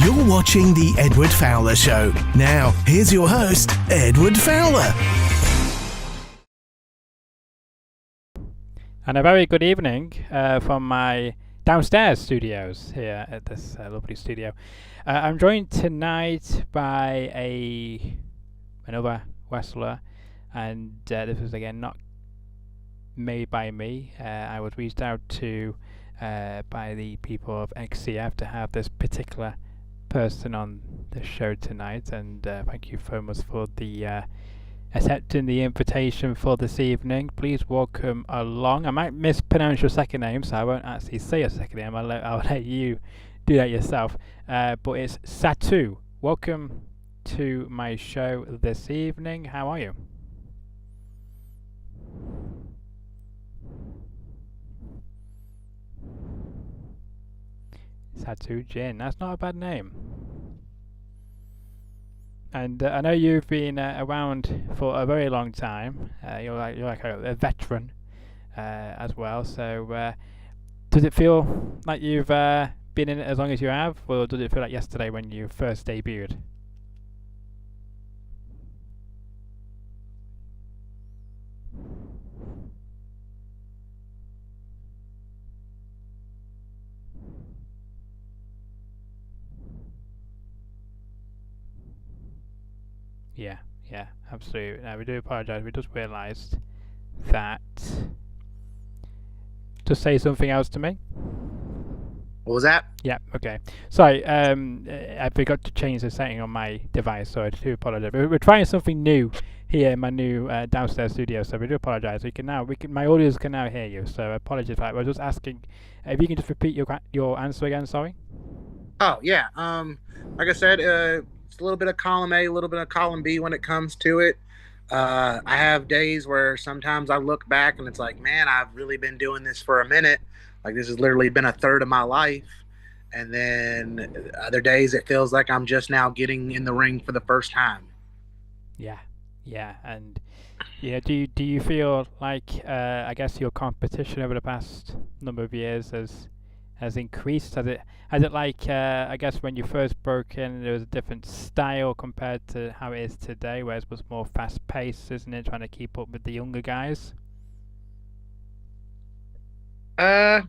You're watching The Edward Fowler Show. Now, here's your host, Edward Fowler. And a very good evening from my downstairs studios here at this lovely studio. I'm joined tonight by another wrestler, and this was again not made by me. I was reached out to by the people of XCF to have this particular person on the show tonight, and thank you so much for the accepting the invitation for this evening. Please welcome along. I might mispronounce your second name, so I won't actually say your second name. I'll let you do that yourself. But it's Satu. Welcome to my show this evening. How are you? Satu Jinn. That's not a bad name. And I know you've been around for a very long time. You're like a veteran as well. So does it feel like you've been in it as long as you have, or does it feel like yesterday when you first debuted? Yeah, absolutely. No, we do apologise. We just realised that. Just say something else to me. What was that? Yeah, okay. Sorry, I forgot to change the setting on my device, so I do apologise. We're trying something new here in my new downstairs studio, so we do apologise. My audience can now hear you, so apologies for that. I was just asking if you can just repeat your answer again. Sorry. Oh yeah. Like I said, it's a little bit of column A, a little bit of column B when it comes to it. I have days where sometimes I look back and it's like, man, I've really been doing this for a minute. Like this has literally been a third of my life. And then other days it feels like I'm just now getting in the ring for the first time. Yeah. And do you feel like I guess your competition over the past number of years has increased? Has it like I guess when you first broke in there was a different style compared to how it is today, where it was more fast paced, isn't it, trying to keep up with the younger guys? I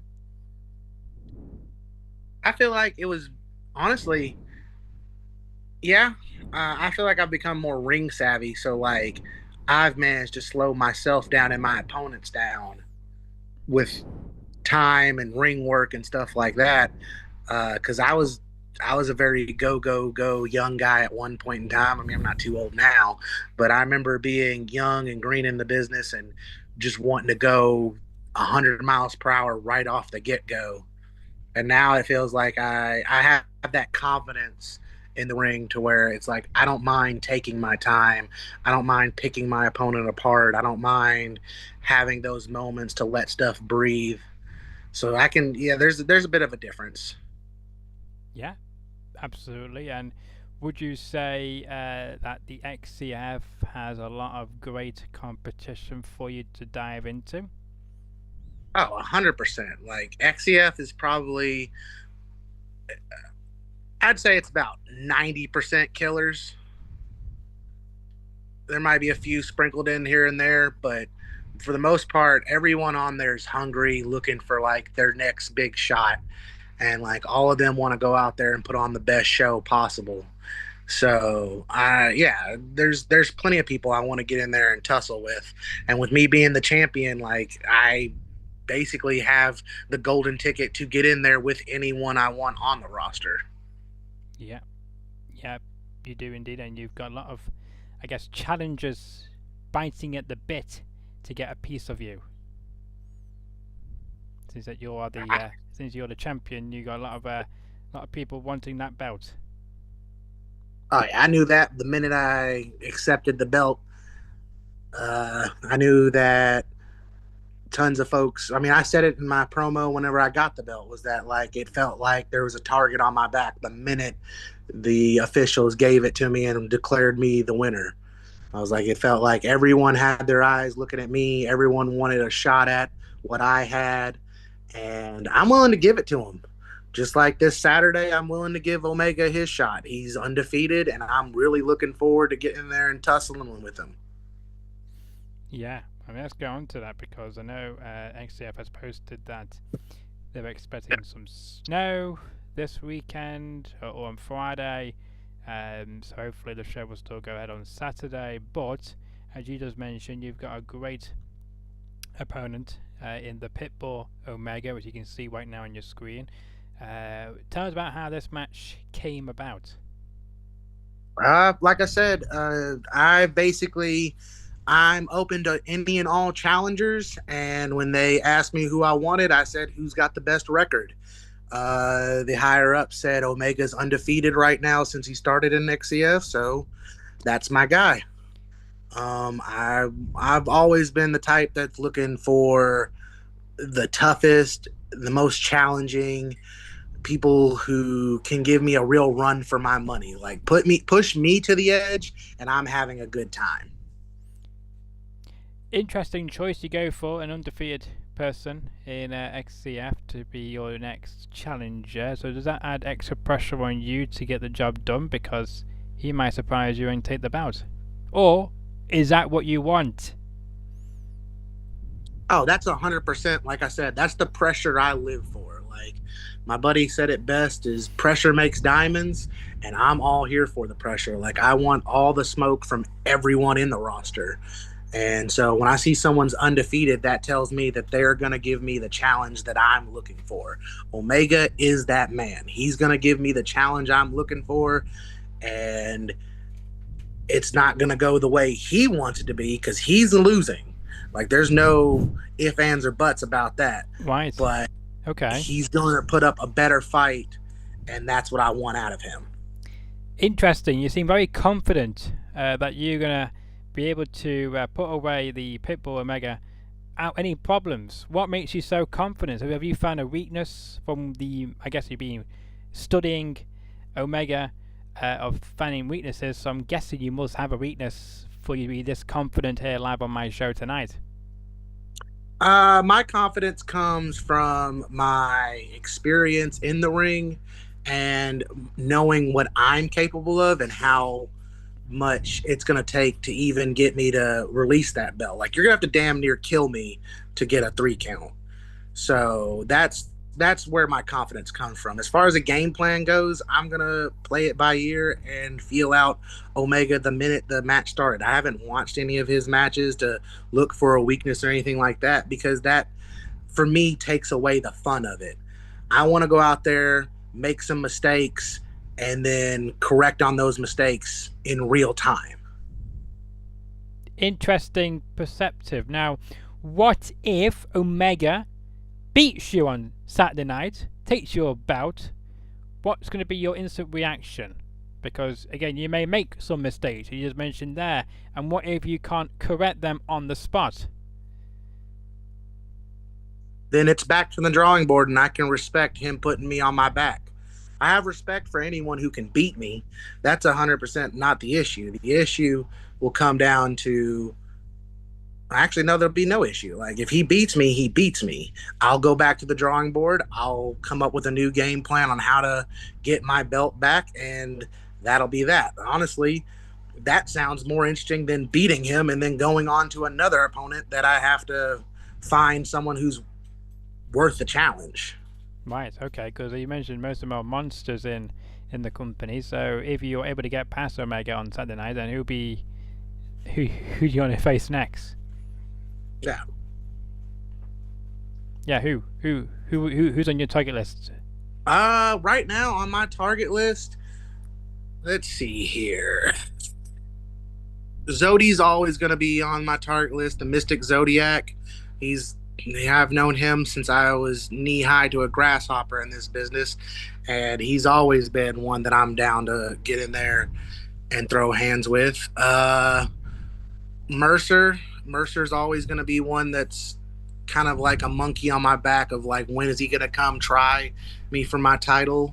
feel like it was honestly, yeah. I feel like I've become more ring savvy, so like I've managed to slow myself down and my opponents down with time and ring work and stuff like that. Because I was a very go young guy at one point in time. I mean, I'm not too old now, but I remember being young and green in the business and just wanting to go 100 miles per hour right off the get-go. And now it feels like I have that confidence in the ring to where it's like I don't mind taking my time. I don't mind picking my opponent apart. I don't mind having those moments to let stuff breathe. So I can, there's a bit of a difference. Yeah, absolutely. And would you say that the XCF has a lot of great competition for you to dive into? Oh, 100%. Like XCF is probably, I'd say it's about 90% killers. There might be a few sprinkled in here and there, but for the most part, everyone on there is hungry, looking for like their next big shot. And like all of them want to go out there and put on the best show possible. So there's plenty of people I want to get in there and tussle with. And with me being the champion, like I basically have the golden ticket to get in there with anyone I want on the roster. Yeah, you do indeed, and you've got a lot of, I guess, challengers biting at the bit to get a piece of you. Since that since you're the champion, you got a lot of people wanting that belt. Oh yeah, I knew that the minute I accepted the belt. I knew that tons of folks. I mean, I said it in my promo whenever I got the belt, was that like it felt like there was a target on my back the minute the officials gave it to me and declared me the winner. I was like, it felt like everyone had their eyes looking at me. Everyone wanted a shot at what I had, and I'm willing to give it to them. just like this Saturday, I'm willing to give Omega his shot. He's undefeated, and I'm really looking forward to getting there and tussling with him. Yeah, I mean, let's go on to that because I know XCF has posted that they're expecting some snow this weekend or on Friday. So hopefully the show will still go ahead on Saturday. But as you just mentioned, you've got a great opponent in the Pitbull Omega, which you can see right now on your screen. Tell us about how this match came about. Like I said, I'm open to any and all challengers. And when they asked me who I wanted, I said, who's got the best record? The higher up said Omega's undefeated right now since he started in XCF. So that's my guy. I've always been the type that's looking for the toughest, the most challenging people who can give me a real run for my money. Like push me to the edge, and I'm having a good time. Interesting choice. You go for an undefeated person in XCF to be your next challenger. So does that add extra pressure on you to get the job done because he might surprise you and take the bout? Or is that what you want? Oh, that's 100%. Like I said, that's the pressure I live for. Like my buddy said it best is pressure makes diamonds, and I'm all here for the pressure. Like I want all the smoke from everyone in the roster. And so when I see someone's undefeated, that tells me that they're going to give me the challenge that I'm looking for. Omega is that man. He's going to give me the challenge I'm looking for, and it's not going to go the way he wants it to be because he's losing. Like there's no ifs, ands, or buts about that. Right. But okay, he's going to put up a better fight, and that's what I want out of him. Interesting. You seem very confident that you're going to be able to put away the Pitbull Omega without any problems. What makes you so confident? Have you found a weakness from I guess you've been studying Omega of finding weaknesses, so I'm guessing you must have a weakness for you to be this confident here live on my show tonight. My confidence comes from my experience in the ring and knowing what I'm capable of and how much it's going to take to even get me to release that belt. Like you're going to have to damn near kill me to get a 3 count. So that's where my confidence comes from. As far as a game plan goes, I'm going to play it by ear and feel out Omega the minute the match started. I haven't watched any of his matches to look for a weakness or anything like that because that, for me, takes away the fun of it. I want to go out there, make some mistakes, and then correct on those mistakes in real time. Interesting perspective. Now, what if Omega beats you on Saturday night, takes your bout? What's going to be your instant reaction? Because, again, you may make some mistakes, you just mentioned there. And what if you can't correct them on the spot? Then it's back to the drawing board, and I can respect him putting me on my back. I have respect for anyone who can beat me. That's 100% not the issue. The issue will come down to, actually, no, there'll be no issue. Like if he beats me, he beats me. I'll go back to the drawing board. I'll come up with a new game plan on how to get my belt back, and that'll be that. Honestly, that sounds more interesting than beating him and then going on to another opponent that I have to find someone who's worth the challenge. Right, okay, because you mentioned most of them are monsters in the company, so if you're able to get past Omega on Saturday night, then who do you want to face next? Yeah. Yeah, who's on your target list? Right now on my target list, let's see here. Zodi's always going to be on my target list, the Mystic Zodiac. I've known him since I was knee-high to a grasshopper in this business, and he's always been one that I'm down to get in there and throw hands with. Mercer's always going to be one that's kind of like a monkey on my back of like, when is he going to come try me for my title?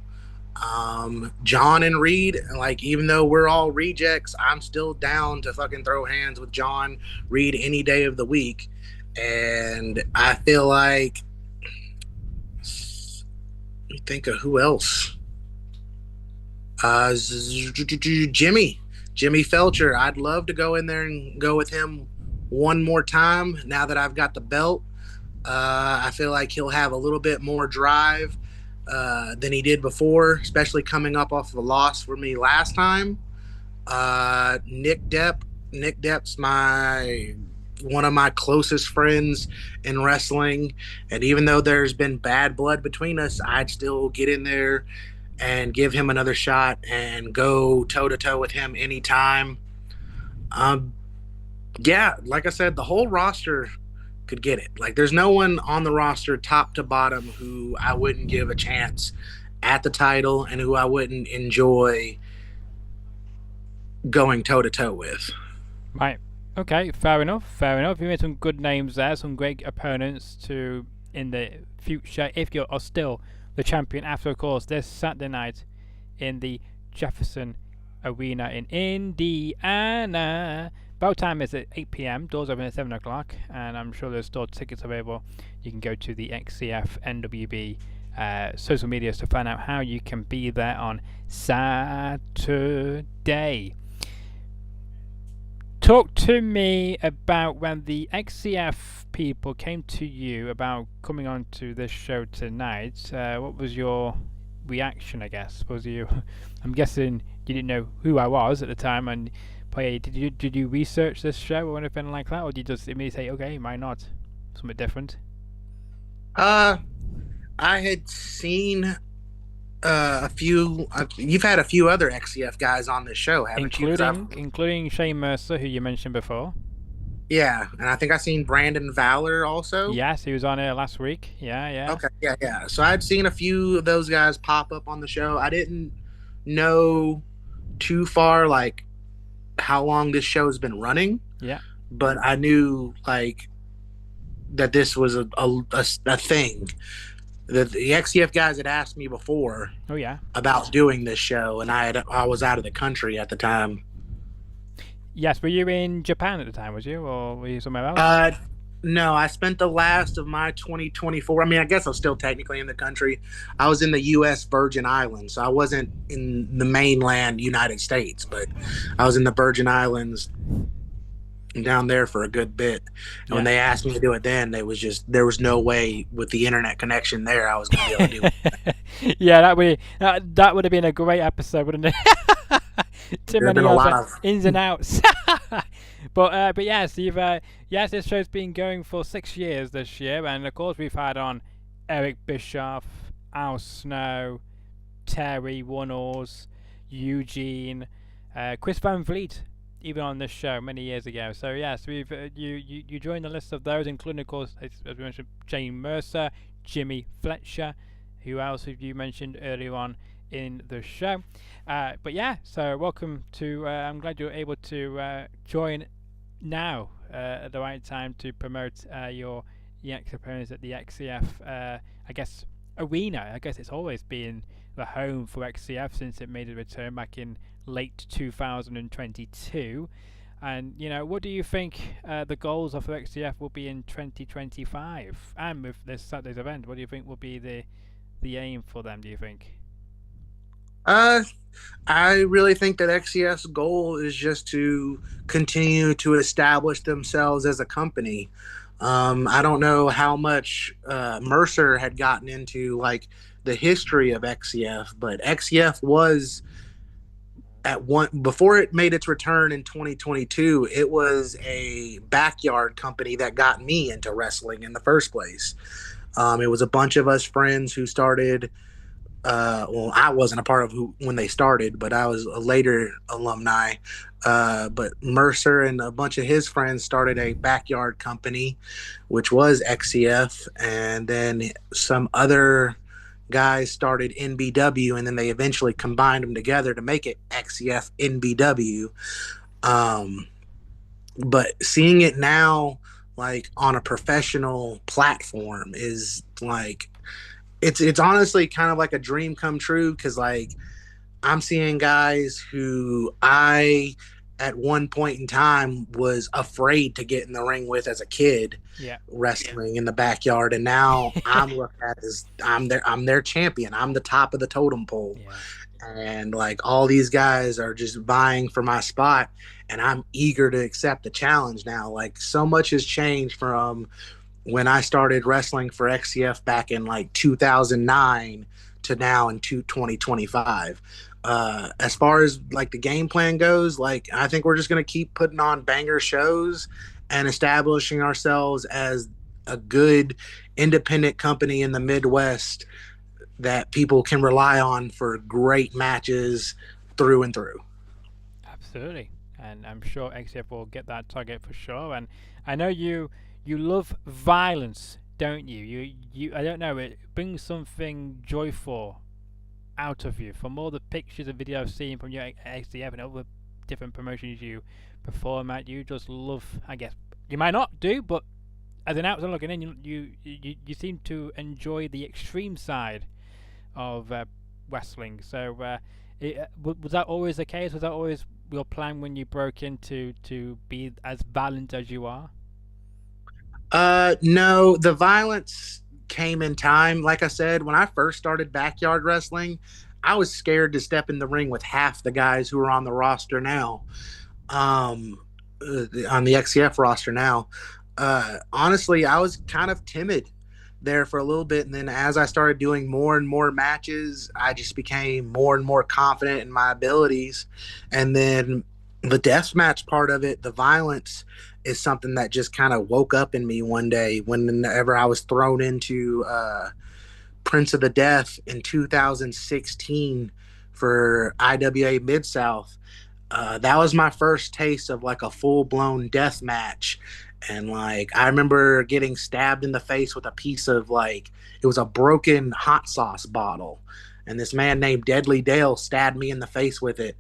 John and Reed, like, even though we're all rejects, I'm still down to fucking throw hands with John Reed any day of the week. And I feel like Let me think of who else. Jimmy Felcher. I'd love to go in there and go with him one more time now that I've got the belt. I feel like he'll have a little bit more drive than he did before, especially coming up off of a loss for me last time. Nick Depp. Nick Depp's one of my closest friends in wrestling, and even though there's been bad blood between us, I'd still get in there and give him another shot and go toe to toe with him anytime. Yeah, like I said, the whole roster could get it. Like, there's no one on the roster, top to bottom, who I wouldn't give a chance at the title and who I wouldn't enjoy going toe to toe with. Right. Okay. Fair enough. Fair enough. You made some good names there. Some great opponents to in the future if you're still the champion. After, of course, this Saturday night in the Jefferson Arena in Indiana. Bow time is at 8 p.m. Doors open at 7 o'clock, and I'm sure there's still tickets available. You can go to the XCF NWB social medias to find out how you can be there on Saturday. Talk to me about when the XCF people came to you about coming on to this show tonight. What was your reaction, I guess? I'm guessing you didn't know who I was at the time, and did you research this show or anything like that, or did you just immediately say, okay, why not? Something different? I had seen a few. You've had a few other XCF guys on this show, haven't you? Including Shane Mercer, who you mentioned before. Yeah, and I think I seen Brandon Fowler also. Yes, he was on here last week. Yeah. Okay, yeah. So I'd seen a few of those guys pop up on the show. I didn't know too far, like, how long this show's been running. Yeah. But I knew, like, that this was a thing. The XCF guys had asked me before. Oh yeah. About doing this show, and I was out of the country at the time. Yes, were you in Japan at the time, was you, or were you somewhere else? No, I spent the last of my 2024. I mean, I guess I was still technically in the country. I was in the U.S. Virgin Islands, so I wasn't in the mainland United States, but I was in the Virgin Islands down there for a good bit. And when they asked me to do it then, there was no way with the internet connection there I was going to be able to do it. Yeah, that would have been a great episode, wouldn't it? Too many ins and outs. But yes, this show's been going for 6 years this year, and of course we've had on Eric Bischoff, Al Snow, Terry Wunnels, Eugene, Chris Van Vliet, even on this show many years ago. So yes, we've you joined the list of those, including, of course, as we mentioned, Jane Mercer, Jimmy Fletcher. Who else have you mentioned earlier on in the show? But yeah, so welcome to. I'm glad you're able to join now at the right time to promote your EX opponents at the XCF. I guess arena. I guess it's always been the home for XCF since it made a return back in late 2022. And what do you think the goals of XCF will be in 2025? And with this Saturday's event, what do you think will be the aim for them, do you think? I really think that XCF's goal is just to continue to establish themselves as a company. I don't know how much Mercer had gotten into, like, the history of XCF, but XCF was before it made its return in 2022, it was a backyard company that got me into wrestling in the first place. It was a bunch of us friends who started. I wasn't a part of when they started, but I was a later alumni. But Mercer and a bunch of his friends started a backyard company, which was XCF, and then some other guys started NBW, and then they eventually combined them together to make it XCF NBW. But seeing it now, like, on a professional platform is like, it's honestly kind of like a dream come true, because, like, I'm seeing guys who I at one point in time was afraid to get in the ring with as a kid, Yeah. wrestling in the backyard, and now I'm looked at as I'm their champion. I'm the top of the totem pole, Yeah. and like all these guys are just vying for my spot, and I'm eager to accept the challenge now. Like so much has changed from when I started wrestling for XCF back in like 2009 to now in 2025. As far as like the game plan goes, like I think we're just going to keep putting on banger shows and establishing ourselves as a good independent company in the Midwest that people can rely on for great matches through and through. Absolutely, and I'm sure XCF will get that target for sure. And I know you love violence, don't you? You I don't know, it brings something joyful out of you from all the pictures and videos I've seen from your XCF and other different promotions you perform at. You just love, I guess you might not do, but as an outsider looking in, you seem to enjoy the extreme side of wrestling. So was that always the case? Was that always your plan when you broke into to be as violent as you are? No, the violence came in time. Like I said, when I first started backyard wrestling, I was scared to step in the ring with half the guys who are on the roster now. On the XCF roster now. Honestly, I was kind of timid there for a little bit, and then as I started doing more and more matches, I just became more and more confident in my abilities. And then the deathmatch part of it, the violence, is something that just kind of woke up in me one day whenever I was thrown into Prince of the Death in 2016 for IWA Mid South. That was my first taste of like a full blown death match. And like, I remember getting stabbed in the face with a piece of like, it was a broken hot sauce bottle. And this man named Deadly Dale stabbed me in the face with it.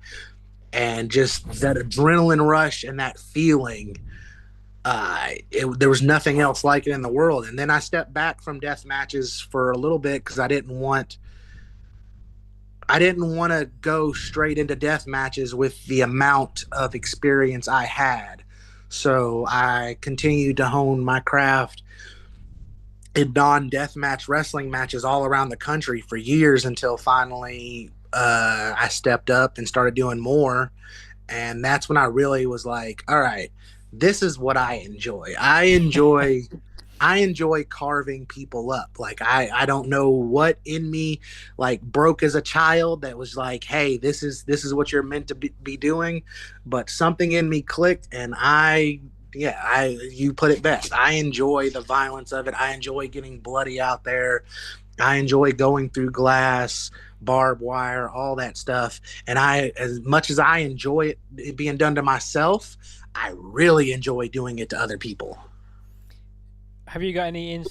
And just that adrenaline rush and that feeling, there was nothing else like it in the world. And then I stepped back from death matches for a little bit because I didn't want to go straight into death matches with the amount of experience I had. So I continued to hone my craft in non-death match wrestling matches all around the country for years until finally I stepped up and started doing more. And that's when I really was like, all right, this is what I enjoy. I enjoy carving people up. Like I don't know what in me like broke as a child that was like, hey, this is what you're meant to be doing. But something in me clicked, and you put it best. I enjoy the violence of it. I enjoy getting bloody out there. I enjoy going through glass, barbed wire, all that stuff. And as much as I enjoy it being done to myself, I really enjoy doing it to other people. Have you got any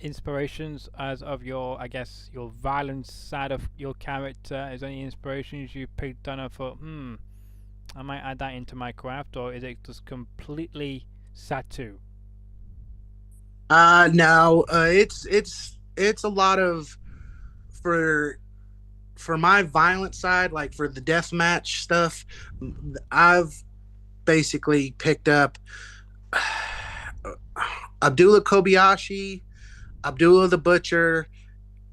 inspirations as of your, I guess, your violence side of your character? Is there any inspirations you picked on and thought, I might add that into my craft, or is it just completely Satu? No, it's a lot of for my violent side, like for the deathmatch stuff. I've basically picked up Abdullah Kobayashi, Abdullah the Butcher,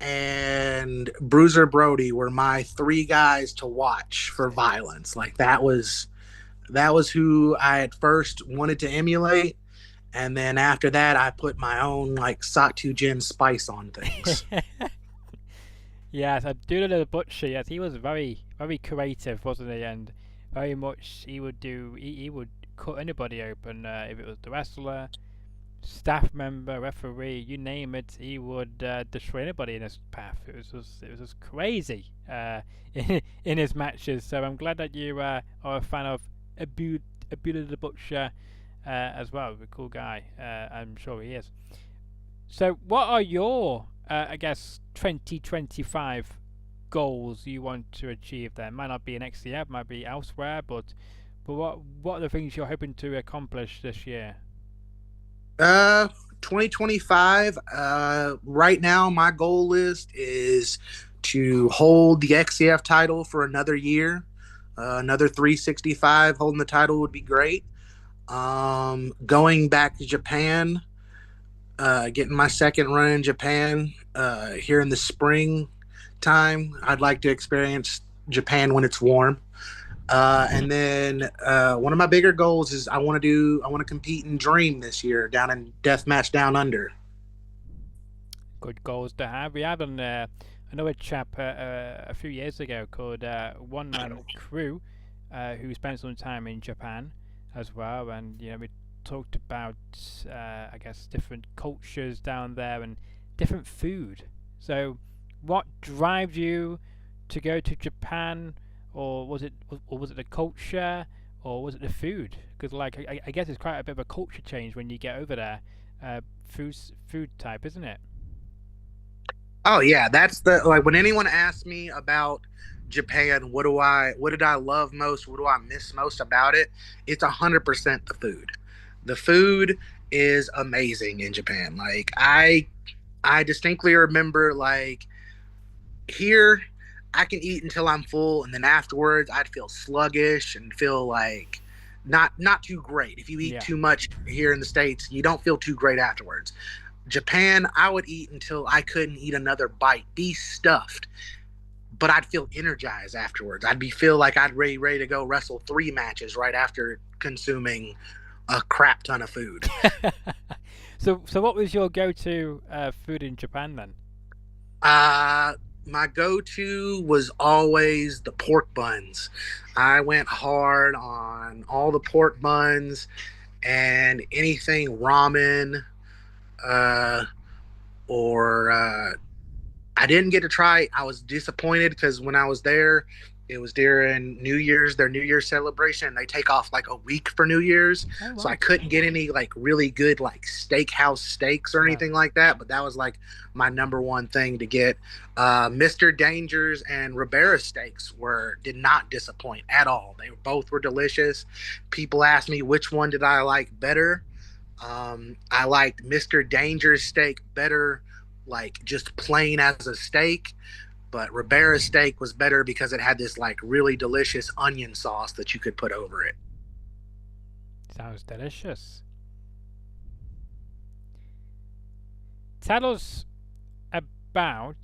and Bruiser Brody were my three guys to watch for violence. Like that was who I at first wanted to emulate, and then after that I put my own like Satu Jinn spice on things. Yes, Abdullah the Butcher. Yes, he was very, very creative, wasn't he? And very much he would do. He would cut anybody open if it was the wrestler, staff member, referee, you name it. He would destroy anybody in his path. It was just crazy in his matches. So I'm glad that you are a fan of Abdullah the Butcher as well. A cool guy. I'm sure he is. So what are your I guess 2025 goals you want to achieve there? Might not be in XCF, might be elsewhere, but what are the things you're hoping to accomplish this year? 2025. Right now, my goal list is to hold the XCF title for another year. Another 365 holding the title would be great. Going back to Japan, getting my second run in Japan here in the spring time. I'd like to experience Japan when it's warm. And then one of my bigger goals is I want to compete in Dream this year down in Deathmatch Down Under. Good goals to have. We had on another chap a few years ago called One Man Crew, who spent some time in Japan as well, and we talked about I guess different cultures down there and different food. So, what drives you to go to Japan? Or was it the culture, or was it the food? Because I guess it's quite a bit of a culture change when you get over there. Food type, isn't it? Oh yeah, that's when anyone asks me about Japan, what did I love most? What do I miss most about it? It's 100% the food. The food is amazing in Japan. Like I distinctly remember here I can eat until I'm full, and then afterwards I'd feel sluggish and feel like not too great. If you eat too much here in the States, you don't feel too great afterwards. Japan, I would eat until I couldn't eat another bite, be stuffed, but I'd feel energized afterwards. Feel like I'd ready to go wrestle 3 matches right after consuming a crap ton of food. So what was your go-to food in Japan then? My go-to was always the pork buns. I went hard on all the pork buns and anything ramen, or I didn't get to try. I was disappointed because when I was there, it was during their New Year's celebration. They take off like a week for New Year's. Oh, wow. So I couldn't get any like really good like steakhouse steaks or anything like that. But that was like my number one thing to get. Mr. Danger's and Ribera steaks did not disappoint at all. Both were delicious. People asked me which one did I like better. I liked Mr. Danger's steak better, like just plain as a steak. But Ribera's steak was better because it had this like really delicious onion sauce that you could put over it. Sounds delicious. Tell us about,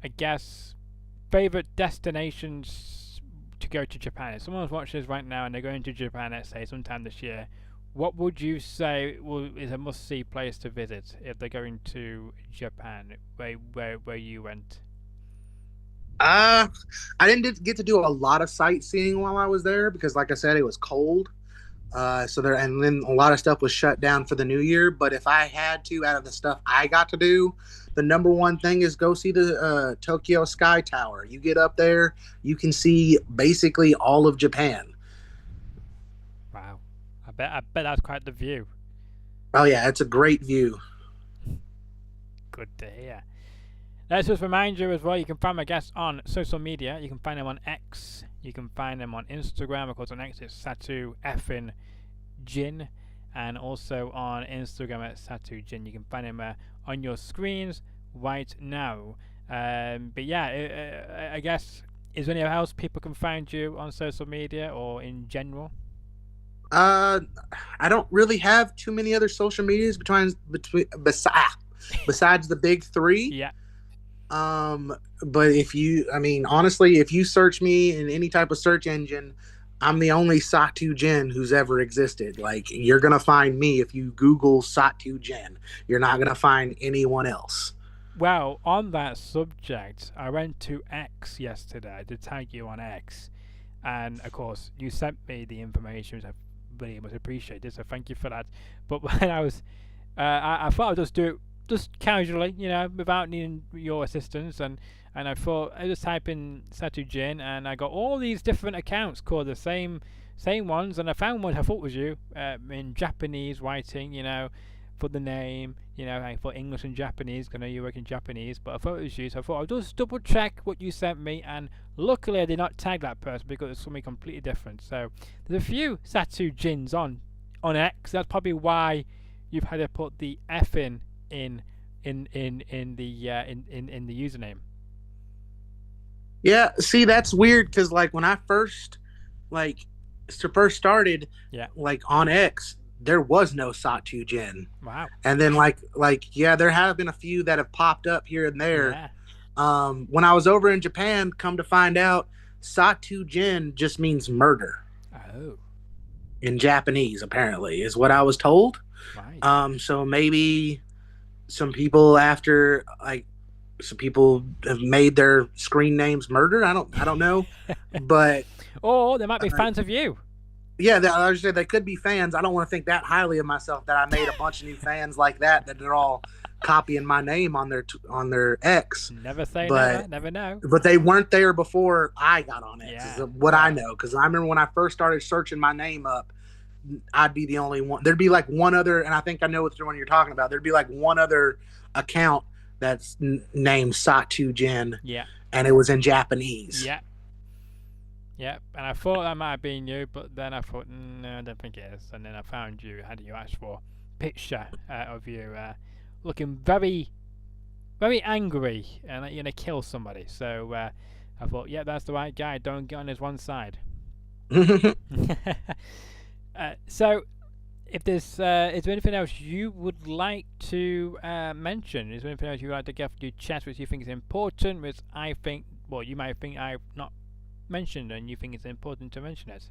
I guess, favorite destinations to go to Japan. If someone's watching this right now and they're going to Japan, let's say sometime this year, what would you say is a must-see place to visit if they're going to Japan, where you went? I didn't get to do a lot of sightseeing while I was there because, like I said, it was cold. And then a lot of stuff was shut down for the New Year. But if I had to, out of the stuff I got to do, the number one thing is go see the Tokyo Sky Tower. You get up there, you can see basically all of Japan. Wow. I bet that's quite the view. Oh yeah, it's a great view. Good to hear. Let's just remind you as well, you can find my guests on social media. You can find them on X. You can find them on Instagram. Of course, on X it's Satu Jinn. And also on Instagram at Satu Jinn. You can find them on your screens right now. But yeah, I guess, is there anywhere else people can find you on social media or in general? I don't really have too many other social medias besides the big 3. Yeah. But honestly, if you search me in any type of search engine, I'm the only Satu Jinn who's ever existed. Like, you're going to find me if you Google Satu Jinn. You're not going to find anyone else. Well, on that subject, I went to X yesterday. I did tag you on X. And, of course, you sent me the information, which I really much appreciate it, so thank you for that. But when I was... I thought I'd just do it just casually, without needing your assistance, and I thought I just type in Satu Jinn, and I got all these different accounts called the same ones, and I found one I thought was you in Japanese writing, for the name, I thought English and Japanese, because I know you work in Japanese, but I thought it was you, so I thought I'll just double check what you sent me, and luckily I did not tag that person because it's something completely different. So there's a few Satu Jinns on X. That's probably why you've had to put the F in the username. Yeah, see, that's weird because like when I like first started Yeah. like on X, there was no Satu Jinn. Wow. And then yeah, there have been a few that have popped up here and there. Yeah. When I was over in Japan, come to find out, Satu Jin just means murder Oh. in Japanese. Apparently, is what I was told. Right. So maybe some people after like some people have made their screen names murder. I don't know, but Or they might be fans of you. yeah, I was say they could be fans. I don't want to think that highly of myself that I made a bunch of new fans like that they're all copying my name on their X. Never say but, never. Never know. But they weren't there before I got on X. Yeah. Is what I know, because I remember when I first started searching my name up, I'd be the only one. There'd be like one other, and I think I know which one you're talking about. There'd be like one other account that's named Satu Jin. Yeah. And it was in Japanese. Yeah. Yeah, and I thought that might have been you, but then I thought, no, I don't think it is. And then I found you, had your actual picture of you looking very, very angry and like you're going to kill somebody. So I thought, yeah, that's the right guy. Don't get on his one side. So, if there's, is there anything else you would like to mention? Is there anything else you would like to get through chat which you think is important, which I think, well, you might think I've not mentioned and you think it's important to mention it?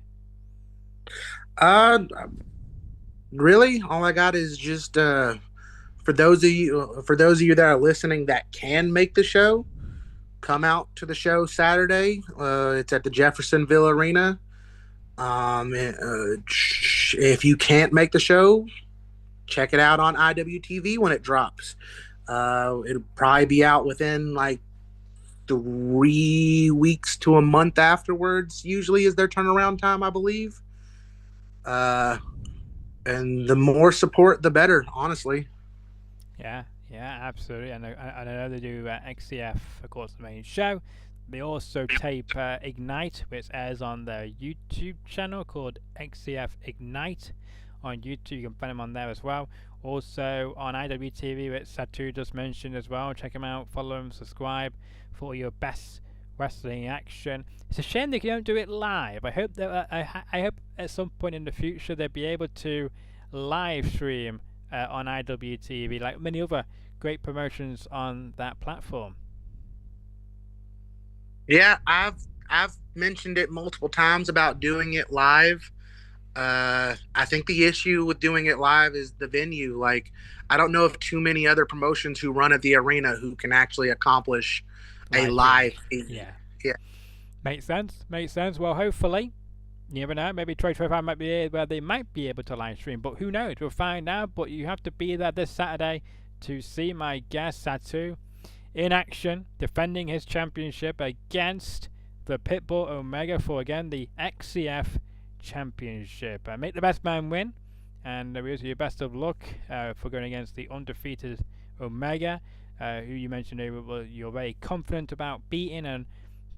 Really, all I got is just for those of you that are listening that can make the show, come out to the show Saturday. It's at the Jeffersonville Arena. If you can't make the show, check it out on IWTV when it drops. It'll probably be out within like 3 weeks to a month afterwards, usually is their turnaround time, I believe. And the more support, the better, honestly. Yeah, absolutely. And I know they do XCF, of course, the main show. They also tape Ignite, which airs on their YouTube channel called XCF Ignite on YouTube. You can find them on there as well. Also on IWTV, which Satu just mentioned as well. Check them out, follow them, subscribe for your best wrestling action. It's a shame they don't do it live. I hope that I hope at some point in the future they'll be able to live stream on IWTV like many other great promotions on that platform. Yeah, I've mentioned it multiple times about doing it live. I think the issue with doing it live is the venue. Like, I don't know of too many other promotions who run at the arena who can actually accomplish a live feed. Yeah. Yeah. Makes sense. Well, hopefully, you never know. Maybe 2025 might be where they might be able to live stream, but who knows? We'll find out. But you have to be there this Saturday to see my guest Satu in action, defending his championship against the Pitbull Omega for again the XCF Championship. Make the best man win, and we wish you best of luck for going against the undefeated Omega, who you mentioned you're very confident about beating and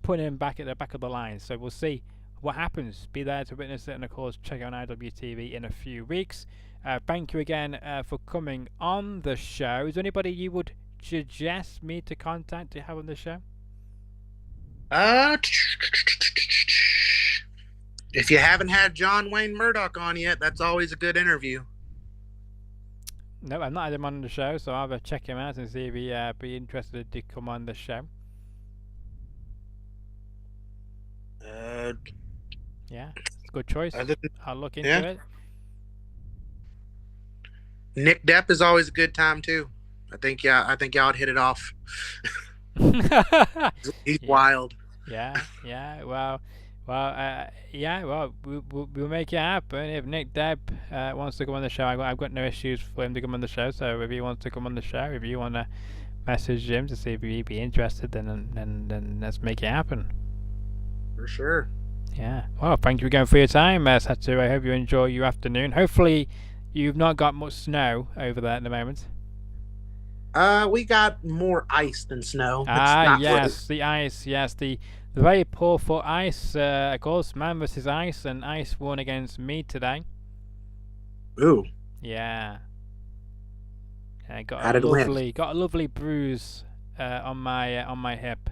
putting him back at the back of the line. So we'll see what happens. Be there to witness it, and of course check out IWTV in a few weeks. Thank you again for coming on the show. Is there anybody you would suggest me to contact to have on the show? If you haven't had John Wayne Murdoch on yet, that's always a good interview. No, I've not had him on the show, so I'll check him out and see if he'd be interested to come on the show. Yeah, it's a good choice. I'll look into it. Nick Depp is always a good time too. I think y'all would hit it off. He's wild. Yeah. Well, we'll make it happen. If Nick Depp wants to come on the show, I've got no issues for him to come on the show. So if he wants to come on the show, if you want to message him to see if he'd be interested, then let's make it happen. For sure. Yeah. Well, thank you again for your time, Satu. I hope you enjoy your afternoon. Hopefully, you've not got much snow over there at the moment. We got more ice than snow. Yes, the ice. Yes, the very poor for ice. Of course, man versus ice, and ice won against me today. Ooh. Yeah. Got How a did it win? lovely bruise on my hip.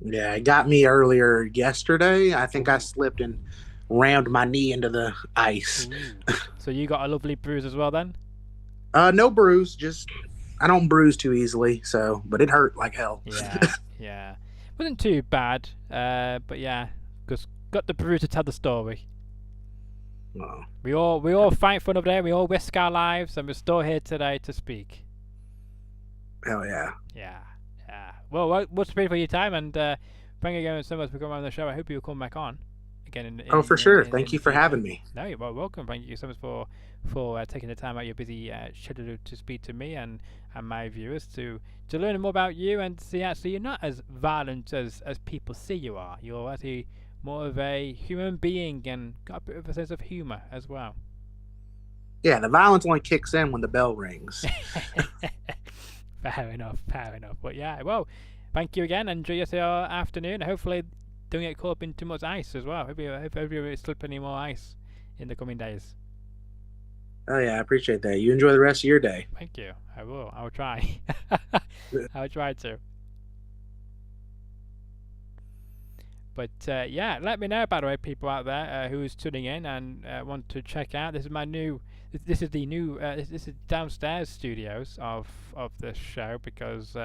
Yeah, it got me earlier yesterday. I think I Ooh. slipped and rammed my knee into the ice. Ooh. So you got a lovely bruise as well then? No bruise, just I don't bruise too easily, so but it hurt like hell. Yeah, yeah. Wasn't too bad, but yeah, just got the bruise to tell the story. Oh, We all fight for another day. We all risk our lives, and we're still here today to speak. hell yeah. Yeah, yeah. Well, what's great for your time, and thank you again so much for coming on the show. I hope you'll come back on again Oh, for sure. Thank in you the for future. having me. No, you're welcome. Thank you so much for taking the time out of your busy schedule to speak to me and my viewers to learn more about you and see actually you're not as violent as people see you are. You're actually more of a human being and got a bit of a sense of humor as well. Yeah, the violence only kicks in when the bell rings. Fair enough, fair enough. But yeah, well, thank you again. Enjoy your afternoon. Hopefully, don't get caught up in too much ice as well. Hope you slip any more ice in the coming days. Oh yeah, I appreciate that. You enjoy the rest of your day. Thank you. I will. I will try. I will try to. But yeah, let me know, by the way, people out there who's tuning in and want to check out. This is my new. This is the new. This is downstairs studios of this show because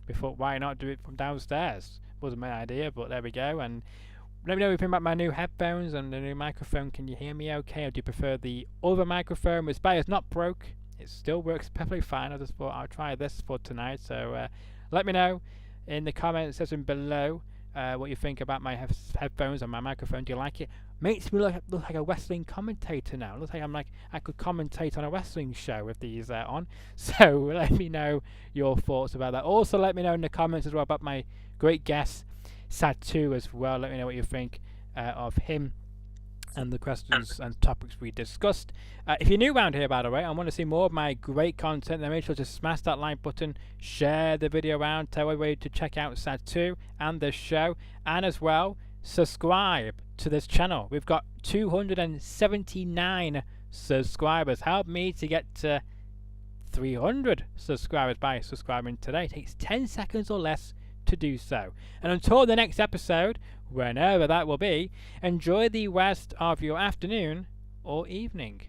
we thought why not do it from downstairs? Wasn't my idea, but there we go. And let me know if you think about my new headphones and the new microphone. Can you hear me okay, or do you prefer the other microphone? Which by it's not broke. It still works perfectly fine. I just thought I'll try this for tonight. So let me know in the comment section below. What you think about my headphones and my microphone? Do you like it? Makes me look like a wrestling commentator now. Looks like I could commentate on a wrestling show with these on. So let me know your thoughts about that. Also, let me know in the comments as well about my great guest Satu as well. Let me know what you think of him and the questions and topics we discussed. If you're new around here, by the way, and want to see more of my great content, then make sure to smash that like button, share the video around, tell everybody to check out Satu and the show, and as well, subscribe to this channel. We've got 279 subscribers. Help me to get to 300 subscribers by subscribing today. It takes 10 seconds or less to do so. And until the next episode, whenever that will be, enjoy the rest of your afternoon or evening.